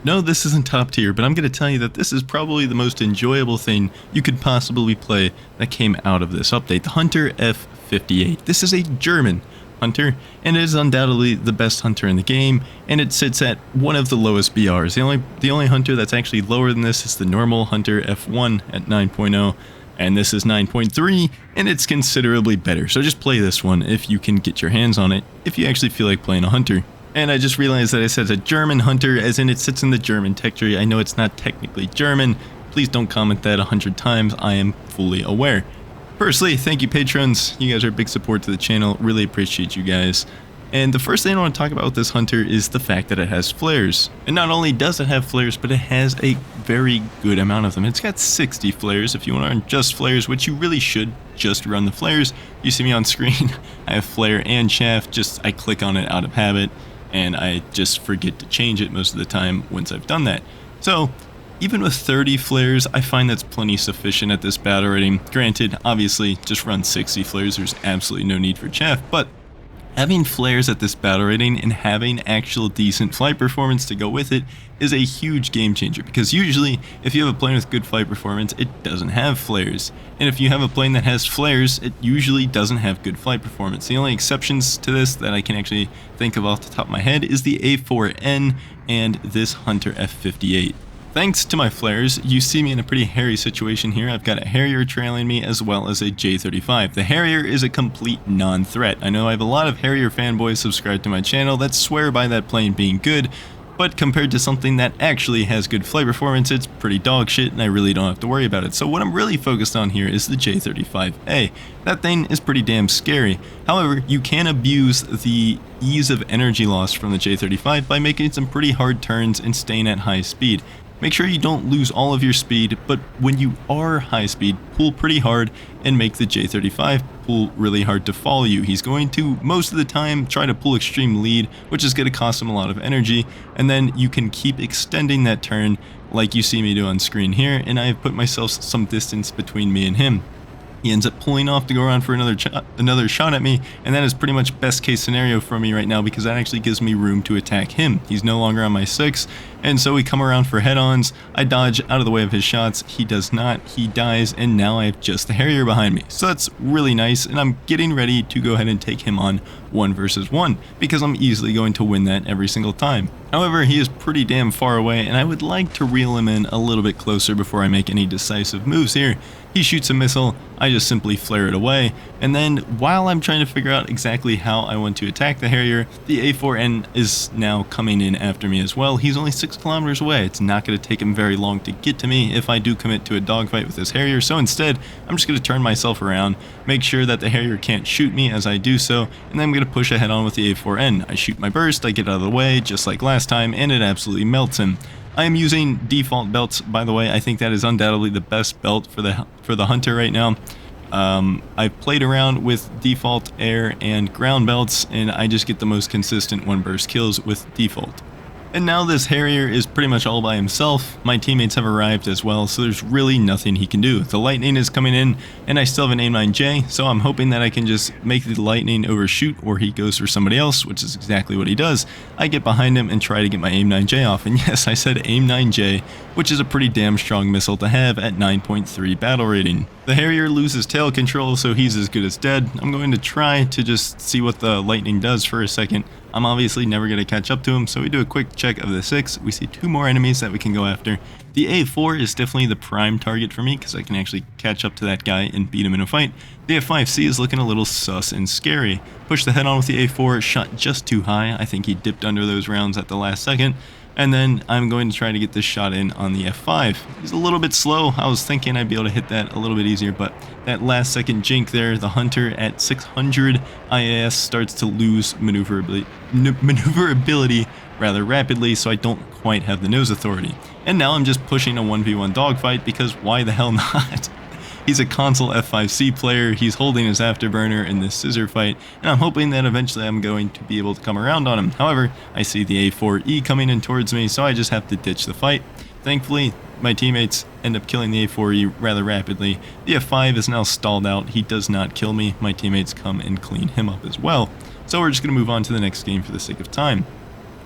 No, this isn't top tier, but I'm going to tell you that this is probably the most enjoyable thing you could possibly play that came out of this update. The Hunter F.58. This is a German hunter, and it is undoubtedly the best hunter in the game, and it sits at one of the lowest BRs. The only hunter that's actually lower than this is the normal Hunter F1 at 9.0, and this is 9.3, and it's considerably better. So just play this one if you can get your hands on it, if you actually feel like playing a hunter. And I just realized that I said a German hunter, as in it sits in the German tech tree. I know it's not technically German. Please don't comment that 100 times. I am fully aware. Firstly, thank you patrons. You guys are a big support to the channel. Really appreciate you guys. And the first thing I want to talk about with this hunter is the fact that it has flares. And not only does it have flares, but it has a very good amount of them. It's got 60 flares. If you want to run just flares, which you really should just run the flares. You see me on screen. I have flare and shaft. I click on it out of habit, and I just forget to change it most of the time once I've done that. So even with 30 flares, I find that's plenty sufficient at this battle rating. Granted, obviously, just run 60 flares. There's absolutely no need for chaff, but having flares at this battle rating and having actual decent flight performance to go with it is a huge game changer, because usually if you have a plane with good flight performance, it doesn't have flares. And if you have a plane that has flares, it usually doesn't have good flight performance. The only exceptions to this that I can actually think of off the top of my head is the A4N and this Hunter F58. Thanks to my flares, you see me in a pretty hairy situation here. I've got a Harrier trailing me as well as a J35. The Harrier is a complete non-threat. I know I have a lot of Harrier fanboys subscribed to my channel that swear by that plane being good, but compared to something that actually has good flight performance, it's pretty dog shit, and I really don't have to worry about it. So what I'm really focused on here is the J35A. That thing is pretty damn scary. However, you can abuse the ease of energy loss from the J35 by making some pretty hard turns and staying at high speed. Make sure you don't lose all of your speed, but when you are high speed, pull pretty hard and make the J35 pull really hard to follow you. He's going to, most of the time, try to pull extreme lead, which is going to cost him a lot of energy, and then you can keep extending that turn like you see me do on screen here, and I've put myself some distance between me and him. He ends up pulling off to go around for another shot at me, and that is pretty much best case scenario for me right now, because that actually gives me room to attack him. He's no longer on my 6, and so we come around for head-ons. I dodge out of the way of his shots. He does not. He dies, and now I have just the Harrier behind me. So that's really nice, and I'm getting ready to go ahead and take him on 1 versus 1, because I'm easily going to win that every single time. However, he is pretty damn far away, and I would like to reel him in a little bit closer before I make any decisive moves here. He shoots a missile, I just simply flare it away, and then while I'm trying to figure out exactly how I want to attack the Harrier, the A4N is now coming in after me as well. He's only 6 kilometers away. It's not going to take him very long to get to me if I do commit to a dogfight with this Harrier, so instead, I'm just going to turn myself around, make sure that the Harrier can't shoot me as I do so, and then I'm going to push ahead on with the A4N. I shoot my burst, I get out of the way, just like last time, and it absolutely melts him. I am using default belts, by the way. I think that is undoubtedly the best belt for the Hunter right now. I've played around with default air and ground belts, and I just get the most consistent 1 burst kills with default. And now this Harrier is pretty much all by himself. My teammates have arrived as well, so there's really nothing he can do. The lightning is coming in, and I still have an AIM-9J, so I'm hoping that I can just make the lightning overshoot, or he goes for somebody else, which is exactly what he does. I get behind him and try to get my AIM-9J off, and yes, I said AIM-9J, which is a pretty damn strong missile to have at 9.3 battle rating. The Harrier loses tail control, so he's as good as dead. I'm going to try to just see what the lightning does for a second. I'm obviously never going to catch up to him, so we do a quick check of the 6. We see 2 more enemies that we can go after. The A4 is definitely the prime target for me, because I can actually catch up to that guy and beat him in a fight. The F5C is looking a little sus and scary. Push the head on with the A4, shot just too high. I think he dipped under those rounds at the last second. And then I'm going to try to get this shot in on the F5. He's a little bit slow. I was thinking I'd be able to hit that a little bit easier, but that last second jink there, the Hunter at 600 IAS starts to lose maneuverability rather rapidly, so I don't quite have the nose authority. And now I'm just pushing a 1v1 dogfight, because why the hell not? He's a console F5C player, he's holding his afterburner in this scissor fight, and I'm hoping that eventually I'm going to be able to come around on him. However, I see the A4E coming in towards me, so I just have to ditch the fight. Thankfully, my teammates end up killing the A4E rather rapidly. The F5 is now stalled out, he does not kill me, my teammates come and clean him up as well. So we're just going to move on to the next game for the sake of time.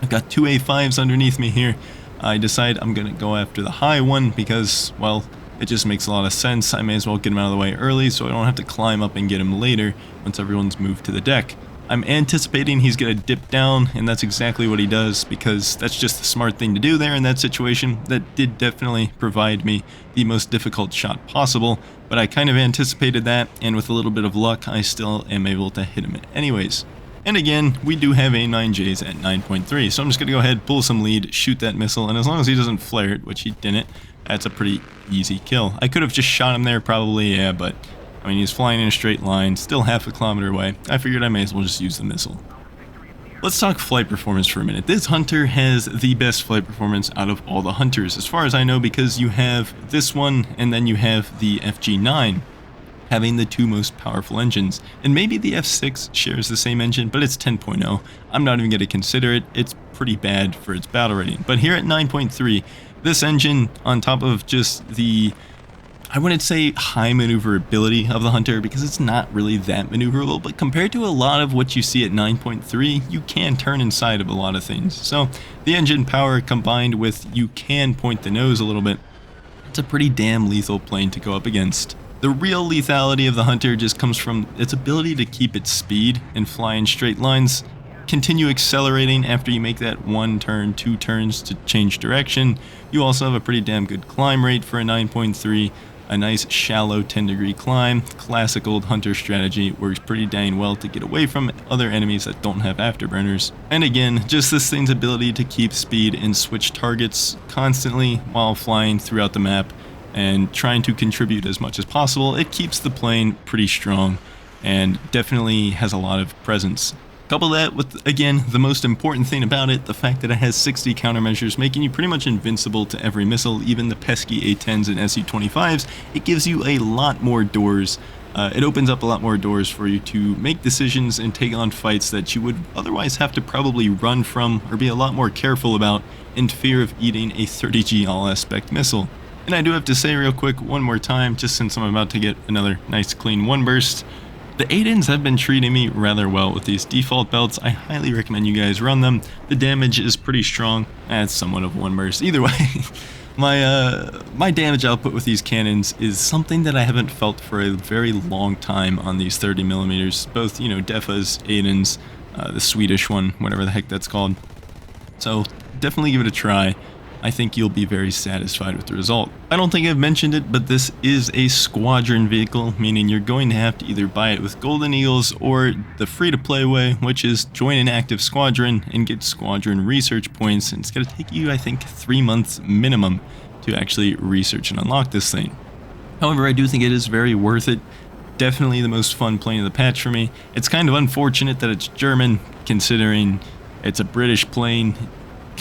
I've got 2 A5s underneath me here. I decide I'm going to go after the high one because, well, it just makes a lot of sense. I may as well get him out of the way early so I don't have to climb up and get him later once everyone's moved to the deck. I'm anticipating he's going to dip down, and that's exactly what he does because that's just the smart thing to do there in that situation. That did definitely provide me the most difficult shot possible, but I kind of anticipated that, and with a little bit of luck, I still am able to hit him anyways. And again, we do have A9Js at 9.3, so I'm just going to go ahead, pull some lead, shoot that missile, and as long as he doesn't flare it, which he didn't, that's a pretty easy kill. I could have just shot him there probably, yeah, but I mean, he's flying in a straight line, still half a kilometer away. I figured I may as well just use the missile. Let's talk flight performance for a minute. This hunter has the best flight performance out of all the hunters, as far as I know, because you have this one, and then you have the FG9, having the two most powerful engines. And maybe the F6 shares the same engine, but it's 10.0. I'm not even going to consider it. It's pretty bad for its battle rating. But here at 9.3, this engine, on top of just the, I wouldn't say high maneuverability of the hunter because it's not really that maneuverable, but compared to a lot of what you see at 9.3, you can turn inside of a lot of things. So the engine power combined with you can point the nose a little bit, it's a pretty damn lethal plane to go up against. The real lethality of the hunter just comes from its ability to keep its speed and fly in straight lines, continue accelerating after you make that one turn, two turns to change direction. You also have a pretty damn good climb rate for a 9.3, a nice shallow 10-degree climb. Classic old hunter strategy, works pretty dang well to get away from other enemies that don't have afterburners. And again, just this thing's ability to keep speed and switch targets constantly while flying throughout the map and trying to contribute as much as possible. It keeps the plane pretty strong and definitely has a lot of presence. Couple that with, again, the most important thing about it, the fact that it has 60 countermeasures, making you pretty much invincible to every missile, even the pesky A-10s and SU-25s. It gives you a lot more doors. It opens up a lot more doors for you to make decisions and take on fights that you would otherwise have to probably run from or be a lot more careful about in fear of eating a 30G all-aspect missile. And I do have to say real quick one more time, just since I'm about to get another nice clean one burst, the Aidens have been treating me rather well with these default belts. I highly recommend you guys run them. The damage is pretty strong. It's somewhat of one burst. Either way, my damage output with these cannons is something that I haven't felt for a very long time on these 30mm. Both, Defa's, Aidens, the Swedish one, whatever the heck that's called. So definitely give it a try. I think you'll be very satisfied with the result. I don't think I've mentioned it, but this is a squadron vehicle, meaning you're going to have to either buy it with Golden Eagles or the free-to-play way, which is join an active squadron and get squadron research points. And it's going to take you, I think, 3 months minimum to actually research and unlock this thing. However, I do think it is very worth it. Definitely the most fun plane of the patch for me. It's kind of unfortunate that it's German, considering it's a British plane.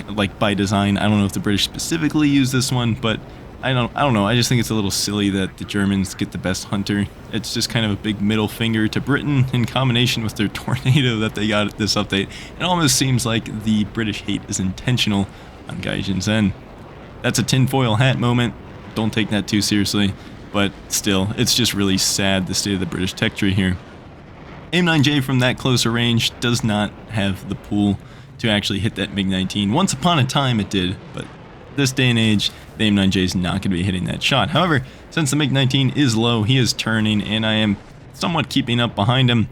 Like by design. I don't know if the British specifically use this one, but I don't know. I just think it's a little silly that the Germans get the best hunter. It's just kind of a big middle finger to Britain in combination with their tornado that they got at this update. It almost seems like the British hate is intentional on Gaijin's end. That's a tinfoil hat moment. Don't take that too seriously, but still, it's just really sad the state of the British tech tree here. AIM-9J from that closer range does not have the pool to actually hit that MiG-19. Once upon a time it did, but this day and age, the AIM-9J is not going to be hitting that shot. However, since the MiG-19 is low, he is turning, and I am somewhat keeping up behind him,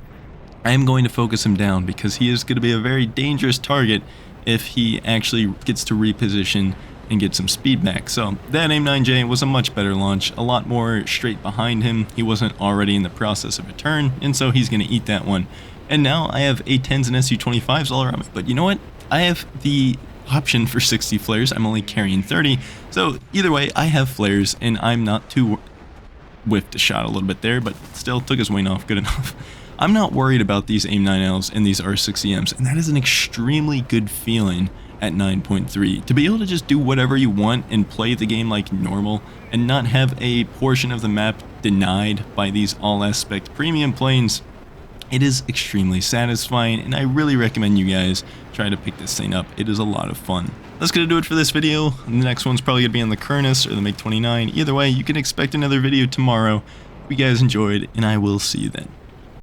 I am going to focus him down because he is going to be a very dangerous target if he actually gets to reposition and get some speed back. So that AIM-9J was a much better launch, a lot more straight behind him. He wasn't already in the process of a turn, and so he's going to eat that one. And now I have A-10s and SU-25s all around me. But you know what? I have the option for 60 flares. I'm only carrying 30. So either way, I have flares, and I'm not too... Whiffed a shot a little bit there, but still took his wing off good enough. I'm not worried about these AIM-9Ls and these R6EMs, and that is an extremely good feeling at 9.3. To be able to just do whatever you want and play the game like normal, and not have a portion of the map denied by these all-aspect premium planes, it is extremely satisfying, and I really recommend you guys try to pick this thing up. It is a lot of fun. That's going to do it for this video. The next one's probably going to be on the Kernus or the MiG-29. Either way, you can expect another video tomorrow. Hope you guys enjoyed, and I will see you then.